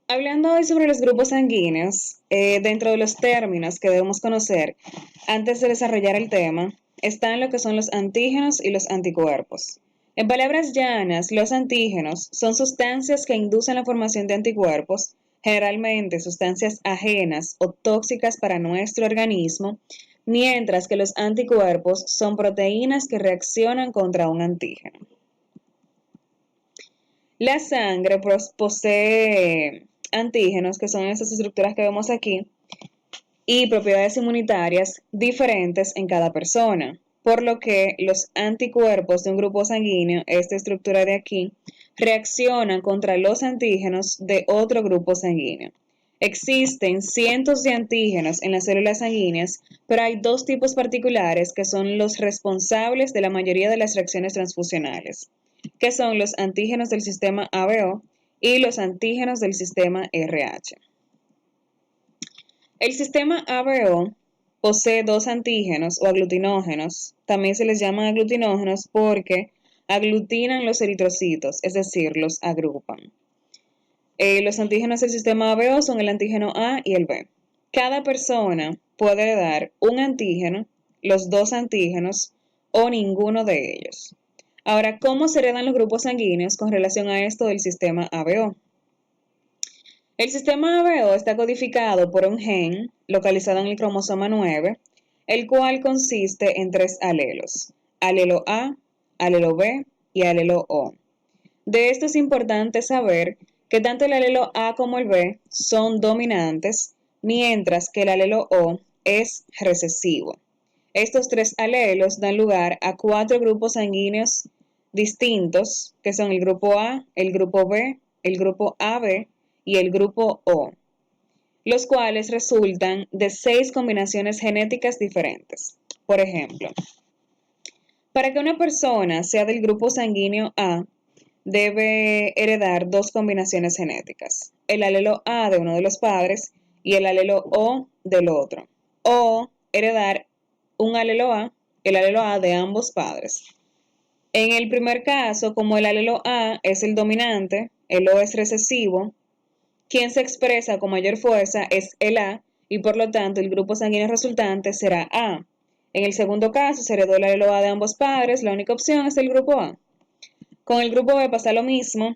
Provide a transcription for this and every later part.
Hablando hoy sobre los grupos sanguíneos, dentro de los términos que debemos conocer antes de desarrollar el tema, están lo que son los antígenos y los anticuerpos. En palabras llanas, los antígenos son sustancias que inducen la formación de anticuerpos, generalmente sustancias ajenas o tóxicas para nuestro organismo, mientras que los anticuerpos son proteínas que reaccionan contra un antígeno. La sangre posee antígenos, que son esas estructuras que vemos aquí, y propiedades inmunitarias diferentes en cada persona, por lo que los anticuerpos de un grupo sanguíneo, esta estructura de aquí, reaccionan contra los antígenos de otro grupo sanguíneo. Existen cientos de antígenos en las células sanguíneas, pero hay dos tipos particulares que son los responsables de la mayoría de las reacciones transfusionales, que son los antígenos del sistema ABO y los antígenos del sistema RH. El sistema ABO posee dos antígenos o aglutinógenos. También se les llama aglutinógenos porque aglutinan los eritrocitos, es decir, los agrupan. Los antígenos del sistema ABO son el antígeno A y el B. Cada persona puede dar un antígeno, los dos antígenos o ninguno de ellos. Ahora, ¿cómo se heredan los grupos sanguíneos con relación a esto del sistema ABO? El sistema ABO está codificado por un gen localizado en el cromosoma 9, el cual consiste en tres alelos: alelo A, alelo B y alelo O. De esto es importante saber que tanto el alelo A como el B son dominantes, mientras que el alelo O es recesivo. Estos tres alelos dan lugar a cuatro grupos sanguíneos distintos, que son el grupo A, el grupo B, el grupo AB y el grupo O, los cuales resultan de 6 combinaciones genéticas diferentes. Por ejemplo, para que una persona sea del grupo sanguíneo A, debe heredar dos combinaciones genéticas: el alelo A de uno de los padres y el alelo O del otro, o heredar el alelo A de ambos padres. En el primer caso, como el alelo A es el dominante, el O es recesivo, quien se expresa con mayor fuerza es el A y por lo tanto el grupo sanguíneo resultante será A. En el segundo caso, se heredó el alelo A de ambos padres, la única opción es el grupo A. Con el grupo B pasa lo mismo,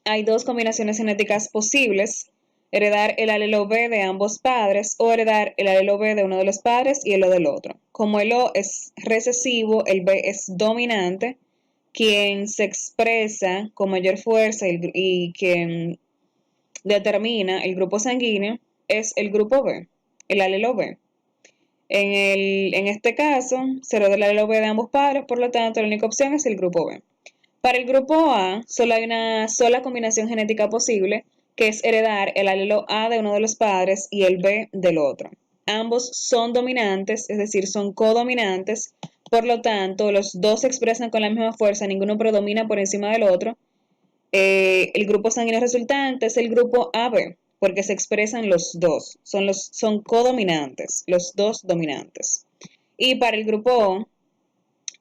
hay dos combinaciones genéticas posibles: heredar el alelo B de ambos padres o heredar el alelo B de uno de los padres y el O del otro. Como el O es recesivo, el B es dominante, quien se expresa con mayor fuerza y quien determina el grupo sanguíneo es el grupo B, el alelo B. En este caso, se hereda el alelo B de ambos padres, por lo tanto, la única opción es el grupo B. Para el grupo A, solo hay una sola combinación genética posible, que es heredar el alelo A de uno de los padres y el B del otro. Ambos son dominantes, es decir, son codominantes, por lo tanto, los dos se expresan con la misma fuerza, ninguno predomina por encima del otro. El grupo sanguíneo resultante es el grupo AB, porque se expresan los dos, son codominantes, los dos dominantes. Y para el grupo O,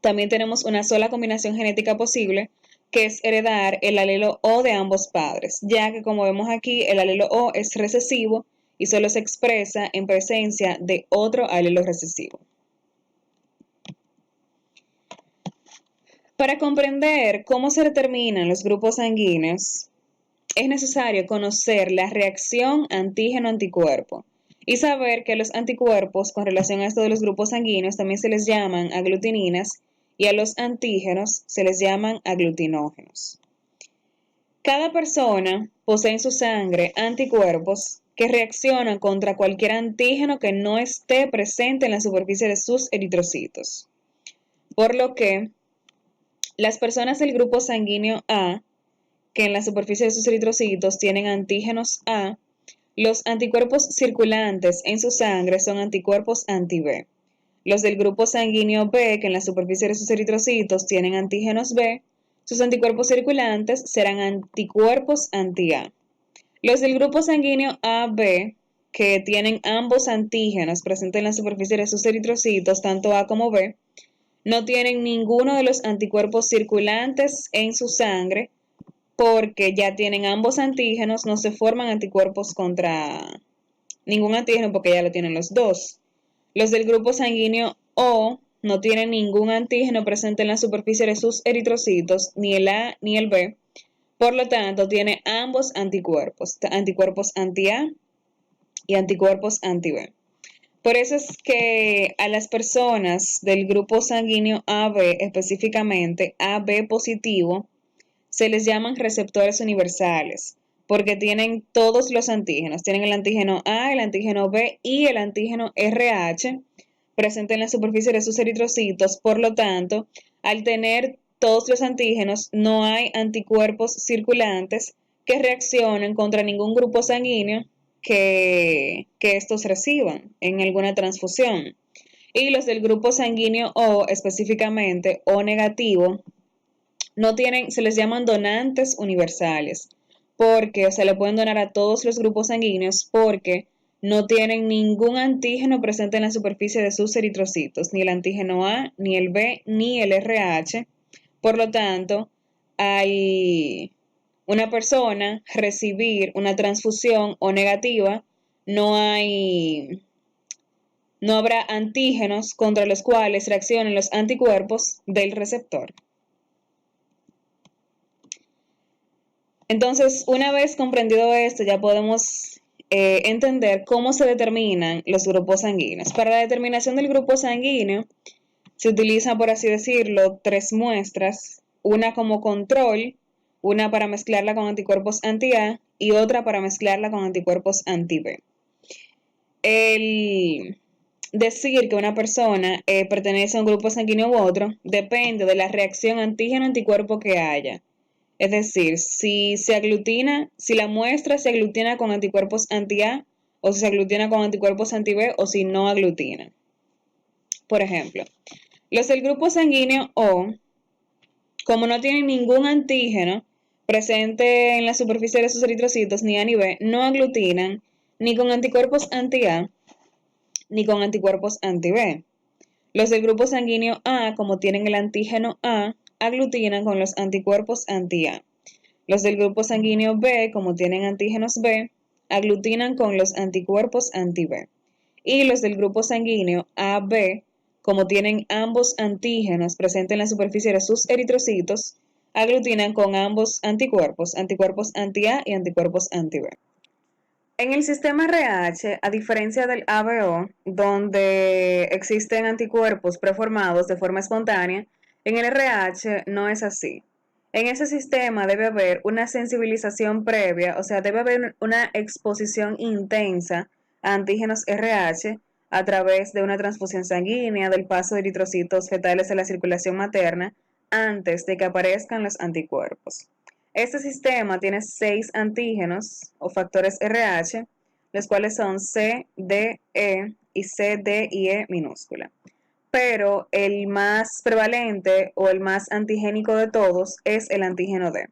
también tenemos una sola combinación genética posible, que es heredar el alelo O de ambos padres, ya que como vemos aquí, el alelo O es recesivo y solo se expresa en presencia de otro alelo recesivo. Para comprender cómo se determinan los grupos sanguíneos, es necesario conocer la reacción antígeno-anticuerpo y saber que los anticuerpos, con relación a esto de los grupos sanguíneos, también se les llaman aglutininas y a los antígenos se les llaman aglutinógenos. Cada persona posee en su sangre anticuerpos que reaccionan contra cualquier antígeno que no esté presente en la superficie de sus eritrocitos, por lo que las personas del grupo sanguíneo A, que en la superficie de sus eritrocitos tienen antígenos A, los anticuerpos circulantes en su sangre son anticuerpos anti-B. Los del grupo sanguíneo B, que en la superficie de sus eritrocitos tienen antígenos B, sus anticuerpos circulantes serán anticuerpos anti-A. Los del grupo sanguíneo AB, que tienen ambos antígenos presentes en la superficie de sus eritrocitos, tanto A como B, no tienen ninguno de los anticuerpos circulantes en su sangre, porque ya tienen ambos antígenos, no se forman anticuerpos contra ningún antígeno porque ya lo tienen los dos. Los del grupo sanguíneo O no tienen ningún antígeno presente en la superficie de sus eritrocitos, ni el A ni el B. Por lo tanto, tiene ambos anticuerpos, anticuerpos anti-A y anticuerpos anti-B. Por eso es que a las personas del grupo sanguíneo AB, específicamente AB positivo, se les llaman receptores universales, porque tienen todos los antígenos. Tienen el antígeno A, el antígeno B y el antígeno RH presente en la superficie de sus eritrocitos. Por lo tanto, al tener todos los antígenos, no hay anticuerpos circulantes que reaccionen contra ningún grupo sanguíneo que estos reciban en alguna transfusión. Y los del grupo sanguíneo O, específicamente O negativo, no tienen, se les llaman donantes universales, porque, o sea, le pueden donar a todos los grupos sanguíneos porque no tienen ningún antígeno presente en la superficie de sus eritrocitos, ni el antígeno A, ni el B, ni el RH. Por lo tanto, al una persona recibir una transfusión O negativa, no habrá antígenos contra los cuales reaccionen los anticuerpos del receptor. Entonces, una vez comprendido esto, ya podemos entender cómo se determinan los grupos sanguíneos. Para la determinación del grupo sanguíneo, se utilizan, por así decirlo, 3 muestras, una como control, una para mezclarla con anticuerpos anti-A y otra para mezclarla con anticuerpos anti-B. El decir que una persona pertenece a un grupo sanguíneo u otro depende de la reacción antígeno-anticuerpo que haya. Es decir, si la muestra se aglutina con anticuerpos anti-A o si se aglutina con anticuerpos anti-B o si no aglutina. Por ejemplo, los del grupo sanguíneo O, como no tienen ningún antígeno presente en la superficie de sus eritrocitos, ni A ni B, no aglutinan ni con anticuerpos anti-A ni con anticuerpos anti-B. Los del grupo sanguíneo A, como tienen el antígeno A, aglutinan con los anticuerpos anti-A. Los del grupo sanguíneo B, como tienen antígenos B, aglutinan con los anticuerpos anti-B. Y los del grupo sanguíneo AB, como tienen ambos antígenos presentes en la superficie de sus eritrocitos, aglutinan con ambos anticuerpos, anticuerpos anti-A y anticuerpos anti-B. En el sistema RH, a diferencia del ABO, donde existen anticuerpos preformados de forma espontánea, en el RH no es así. En ese sistema debe haber una sensibilización previa, o sea, debe haber una exposición intensa a antígenos RH a través de una transfusión sanguínea, del paso de eritrocitos fetales a la circulación materna, antes de que aparezcan los anticuerpos. Este sistema tiene 6 antígenos o factores RH, los cuales son C, D, E y C, D y E minúscula. Pero el más prevalente o el más antigénico de todos es el antígeno D.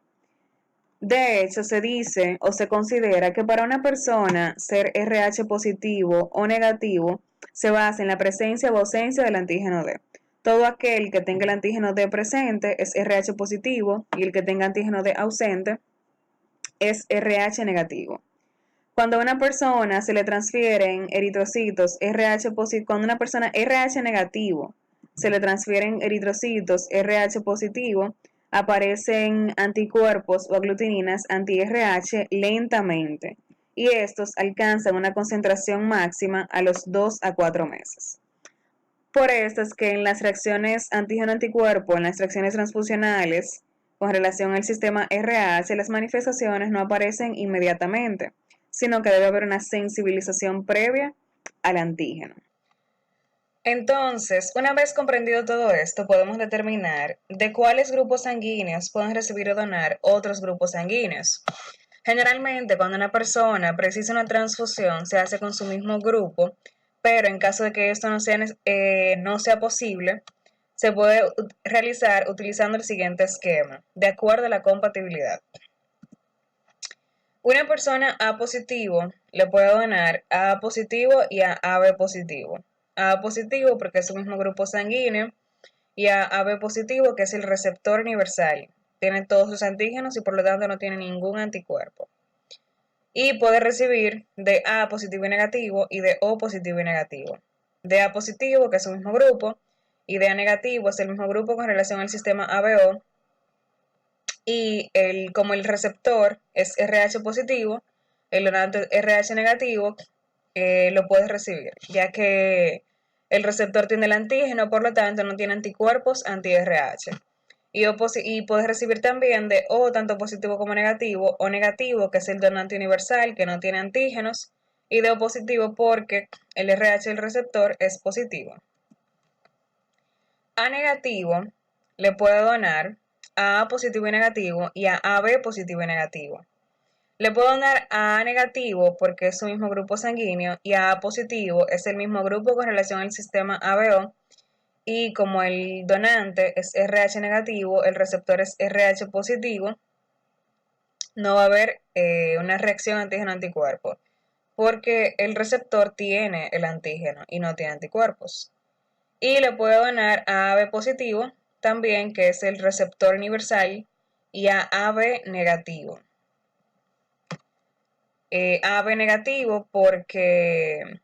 De hecho, se dice o se considera que para una persona ser RH positivo o negativo se basa en la presencia o ausencia del antígeno D. Todo aquel que tenga el antígeno D presente es RH positivo y el que tenga antígeno D ausente es RH negativo. Cuando a una persona se le transfieren eritrocitos RH positivo, cuando una persona RH negativo se le transfieren eritrocitos RH positivo, aparecen anticuerpos o aglutininas anti-RH lentamente y estos alcanzan una concentración máxima a los 2 a 4 meses. Por esto es que en las reacciones antígeno-anticuerpo, en las reacciones transfusionales, con relación al sistema RH, las manifestaciones no aparecen inmediatamente, sino que debe haber una sensibilización previa al antígeno. Entonces, una vez comprendido todo esto, podemos determinar de cuáles grupos sanguíneos pueden recibir o donar otros grupos sanguíneos. Generalmente, cuando una persona precisa una transfusión, se hace con su mismo grupo, pero en caso de que esto no sea posible, se puede realizar utilizando el siguiente esquema, de acuerdo a la compatibilidad. Una persona A positivo le puede donar a A positivo y a AB positivo. A A porque es su mismo grupo sanguíneo y a AB positivo que es el receptor universal. tiene todos sus antígenos y por lo tanto no tiene ningún anticuerpo. Y puede recibir de A positivo y negativo y de O positivo y negativo. De A positivo, que es un mismo grupo, y de A negativo es el mismo grupo con relación al sistema ABO. Y como el receptor es RH positivo, el donante RH negativo, lo puedes recibir, ya que el receptor tiene el antígeno, por lo tanto no tiene anticuerpos anti-RH. Y puedes recibir también de O tanto positivo como negativo, o negativo, que es el donante universal, que no tiene antígenos, y de O positivo porque el RH del receptor es positivo. A negativo le puede donar a A positivo y negativo y a AB positivo y negativo. Le puedo donar a A negativo porque es su mismo grupo sanguíneo y a A positivo es el mismo grupo con relación al sistema ABO, y como el donante es RH negativo, el receptor es RH positivo, no va a haber una reacción antígeno-anticuerpo porque el receptor tiene el antígeno y no tiene anticuerpos. Y le puedo donar a AB positivo también, que es el receptor universal, y a AB negativo. AB negativo porque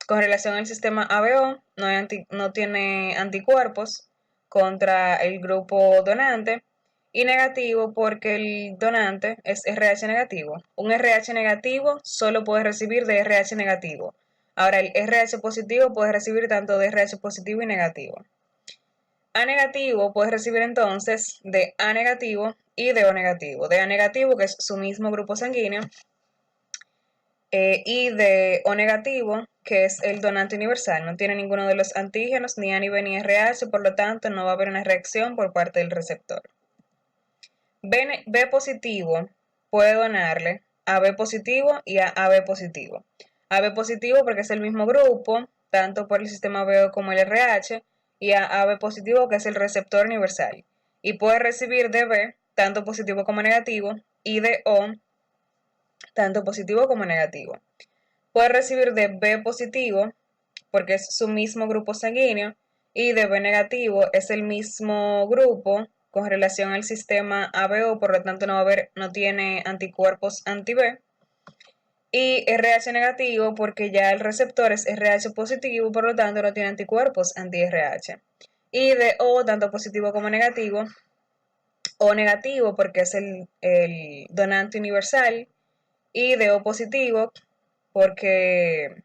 con relación al sistema ABO no tiene anticuerpos contra el grupo donante, y negativo porque el donante es RH negativo. Un RH negativo solo puede recibir de RH negativo. Ahora el RH positivo puede recibir tanto de RH positivo y negativo. A negativo puede recibir entonces de A negativo y de O negativo. De A negativo, que es su mismo grupo sanguíneo, y de O negativo, que es el donante universal. No tiene ninguno de los antígenos, ni A, ni B, ni RH, por lo tanto no va a haber una reacción por parte del receptor. B positivo puede donarle a B positivo y a AB positivo. AB positivo porque es el mismo grupo, tanto por el sistema BO como el RH, y a AB positivo que es el receptor universal. Y puede recibir de B tanto positivo como negativo y de O tanto positivo como negativo. Puede recibir de B positivo porque es su mismo grupo sanguíneo, y de B negativo es el mismo grupo con relación al sistema ABO, por lo tanto no tiene anticuerpos anti-B. Y RH negativo porque ya el receptor es RH positivo, por lo tanto no tiene anticuerpos anti-RH. Y de O tanto positivo como negativo, O negativo porque es el donante universal, y de O positivo porque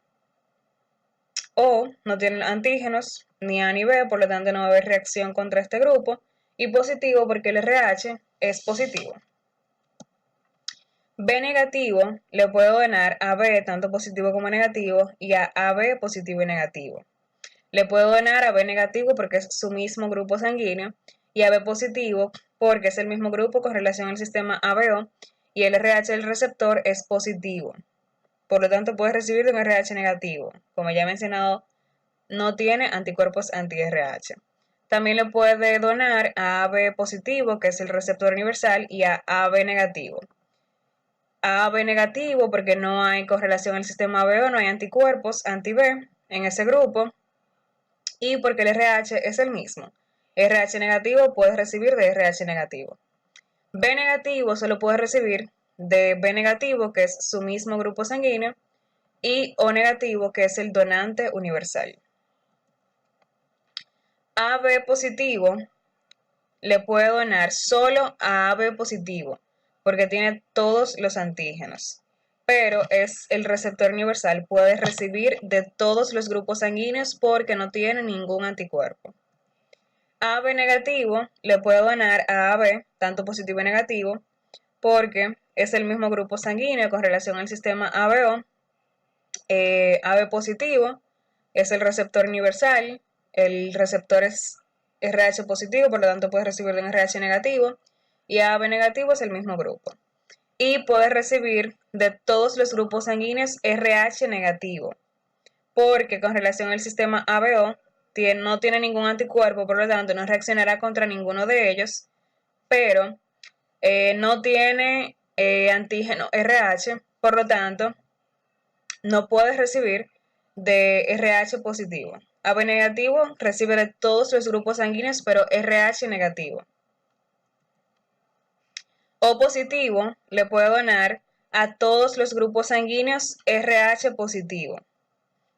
O no tiene antígenos ni A ni B, por lo tanto no va a haber reacción contra este grupo, y positivo porque el RH es positivo. B negativo le puedo donar a B tanto positivo como negativo y a AB positivo y negativo. Le puedo donar a B negativo porque es su mismo grupo sanguíneo, y a B positivo porque es el mismo grupo con relación al sistema ABO, y el RH del receptor es positivo. Por lo tanto, puedes recibir de un RH negativo. Como ya he mencionado, no tiene anticuerpos anti-RH. También le puede donar a AB positivo, que es el receptor universal, y a AB negativo. A AB negativo porque no hay correlación en el sistema ABO, no hay anticuerpos anti-B en ese grupo, y porque el RH es el mismo. RH negativo puedes recibir de RH negativo. B negativo solo puede recibir de B negativo, que es su mismo grupo sanguíneo, y O negativo, que es el donante universal. AB positivo le puede donar solo a AB positivo porque tiene todos los antígenos, pero es el receptor universal, puede recibir de todos los grupos sanguíneos porque no tiene ningún anticuerpo. AB negativo le puede donar a AB, tanto positivo y negativo, porque es el mismo grupo sanguíneo con relación al sistema ABO. AB positivo es el receptor universal, el receptor es RH positivo, por lo tanto puedes recibir un RH negativo, y AB negativo es el mismo grupo. Y puedes recibir de todos los grupos sanguíneos RH negativo, porque con relación al sistema ABO no tiene ningún anticuerpo, por lo tanto no reaccionará contra ninguno de ellos, pero no tiene antígeno RH, por lo tanto no puedes recibir de RH positivo. AB negativo recibe de todos los grupos sanguíneos, pero RH negativo. O positivo le puede donar a todos los grupos sanguíneos RH positivo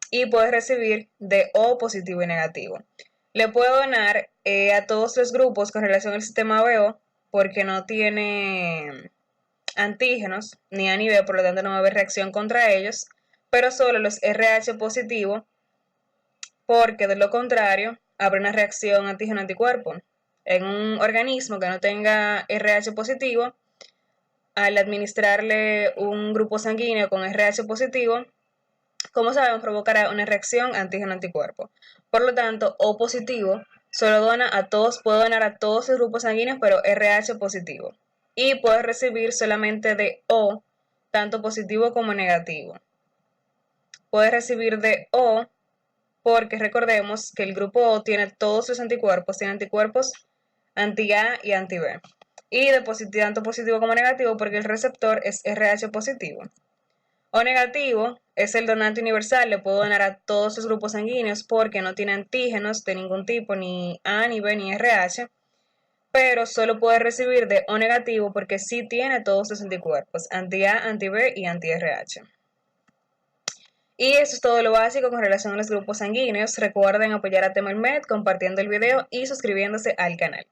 y puede recibir de O positivo y negativo. Le puede donar a todos los grupos con relación al sistema BO porque no tiene antígenos ni A ni B, por lo tanto no va a haber reacción contra ellos, pero solo los RH positivo porque de lo contrario habrá una reacción antígeno-anticuerpo. En un organismo que no tenga RH positivo, al administrarle un grupo sanguíneo con RH positivo, como sabemos, provocará una reacción antígeno-anticuerpo. Por lo tanto, O positivo solo dona a todos, puede donar a todos los grupos sanguíneos, pero RH positivo. Y puede recibir solamente de O, tanto positivo como negativo. Puede recibir de O porque recordemos que el grupo O tiene todos sus anticuerpos, tiene anticuerpos anti-A y anti-B. Y de tanto positivo como negativo porque el receptor es RH positivo. O negativo es el donante universal, le puedo donar a todos sus grupos sanguíneos porque no tiene antígenos de ningún tipo, ni A, ni B, ni RH, pero solo puede recibir de O negativo porque sí tiene todos sus anticuerpos, anti-A, anti-B y anti-RH. Y eso es todo lo básico con relación a los grupos sanguíneos. Recuerden apoyar a Temelmed compartiendo el video y suscribiéndose al canal.